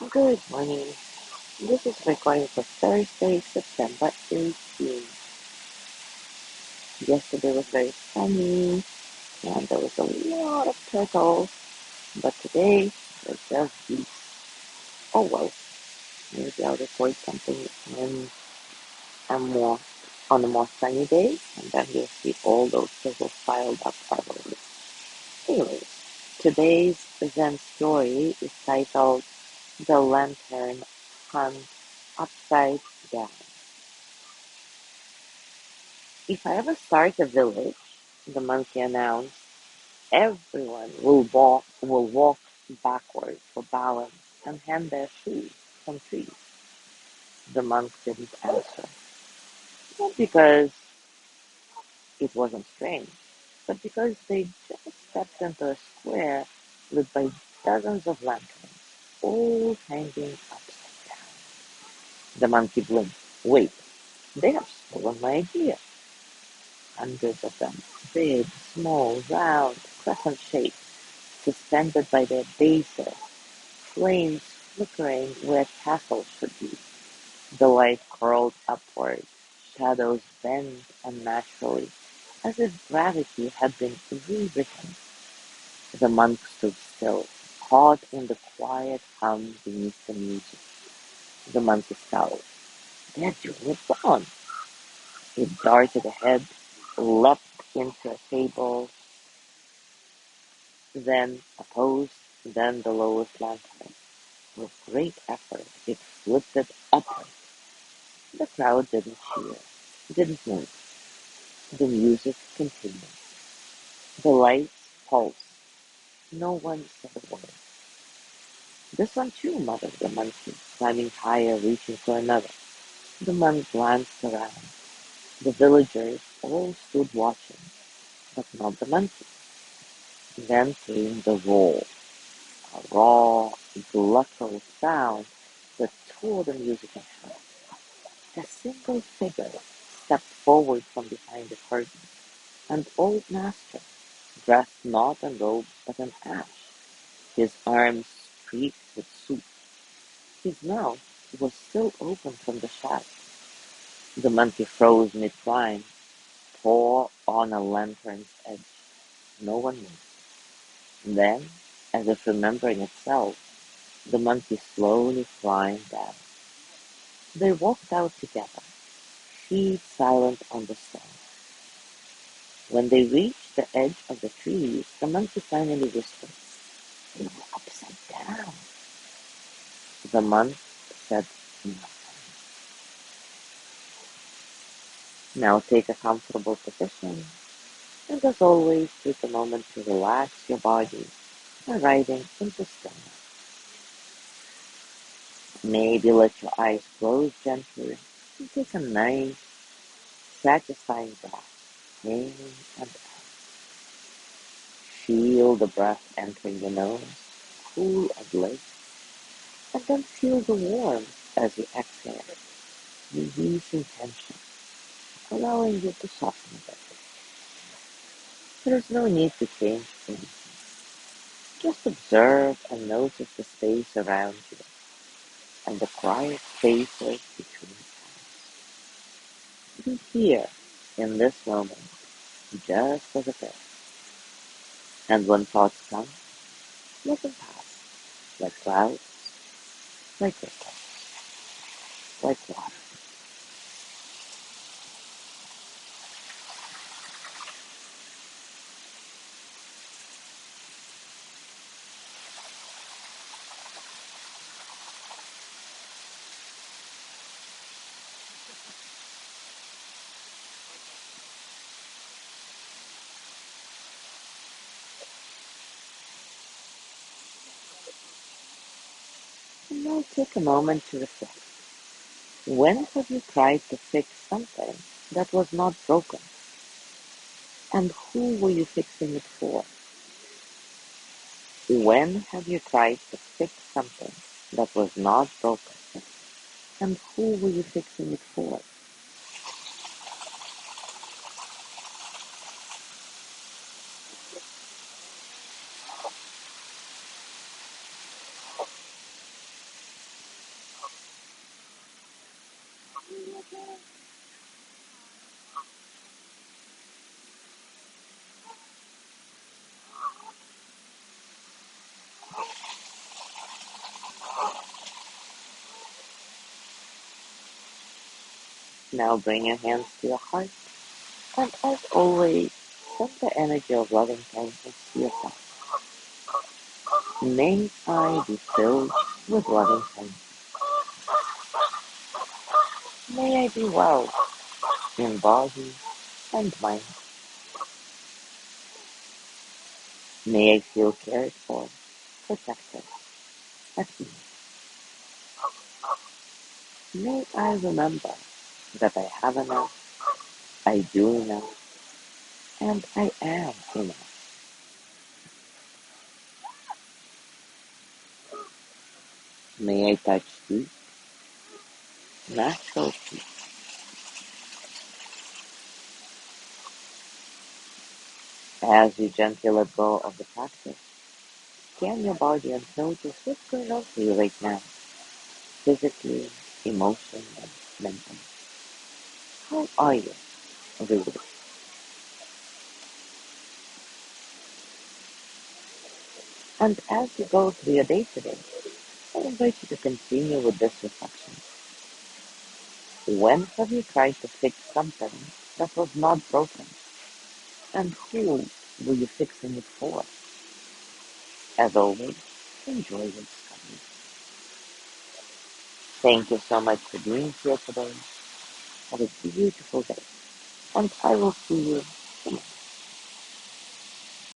Good morning. This is recording for Thursday, September 18th. Yesterday was very sunny and there was a lot of turtles, but today there's just geese. Oh well, maybe I'll record something when I'm more on a more sunny day, and then you'll see all those turtles piled up everywhere. Anyways, today's Zen story is titled The Lantern Hung Upside Down. If I ever start a village, the monkey announced, everyone will walk backward for balance and hang their shoes from trees. The monk didn't answer, not because it wasn't strange, but because they just stepped into a square lit by dozens of lanterns, all hanging upside down. The monkey blinked. Wait, they have stolen my idea. Hundreds of them, big, small, round, crescent-shaped, suspended by their bases, flames flickering where tassels should be. The light curled upward, shadows bent unnaturally, as if gravity had been rewritten. The monk stood still, caught in the quiet hum beneath the music. The monkey scowled. They're doing it wrong. It darted ahead, leapt into a table, then a post, then the lowest lantern. With great effort, it flipped it upward. The crowd didn't cheer, didn't move. The music continued. The lights pulsed. No one said a word. This one too, muttered the monkey, climbing higher, reaching for another. The monk glanced around. The villagers all stood watching, but not the monkey. Then came the roar, a raw, guttural sound that tore the music in half. A single figure stepped forward from behind the curtain, an old master, dressed not in robes but in ash, his arms streaked with soot. His mouth was still open from the shaft. The monkey froze mid-climb, paw on a lantern's edge. No one moved. Then, as if remembering itself, the monkey slowly climbed down. They walked out together, feet silent on the stone. When they reached the edge of the trees, the monkey finally whispered, "They were upside down." The monk said nothing. Now take a comfortable position, and as always, take a moment to relax your body by riding into stillness. Maybe let your eyes close gently and take a nice, satisfying breath in and out. Feel the breath entering the nose, cool and light, and then feel the warmth as you exhale, releasing tension, allowing you to soften a bit. There is no need to change things. Just observe and notice the space around you and the quiet spaces between times. Be here in this moment, just as it is. And when thoughts come, let them pass, like clouds, like ripples, like water. And now take a moment to reflect. When have you tried to fix something that was not broken? And who were you fixing it for? When have you tried to fix something that was not broken? And who were you fixing it for? Now bring your hands to your heart, and as always, send the energy of loving kindness to yourself. May I be filled with loving kindness. May I be well in body and mind. May I feel cared for, protected, at ease. May I remember that I have enough, I do enough, and I am enough. May I touch deep, natural peace. As you gently let go of the practice, scan your body and notice what's going on for you right now, physically, emotionally, mentally. How are you really? And as you go through your day today, I invite you to continue with this reflection. When have you tried to fix something that was not broken? And who were you fixing it for? As always, enjoy your discovery. Thank you so much for being here today. Have a beautiful day, and I will see you tomorrow.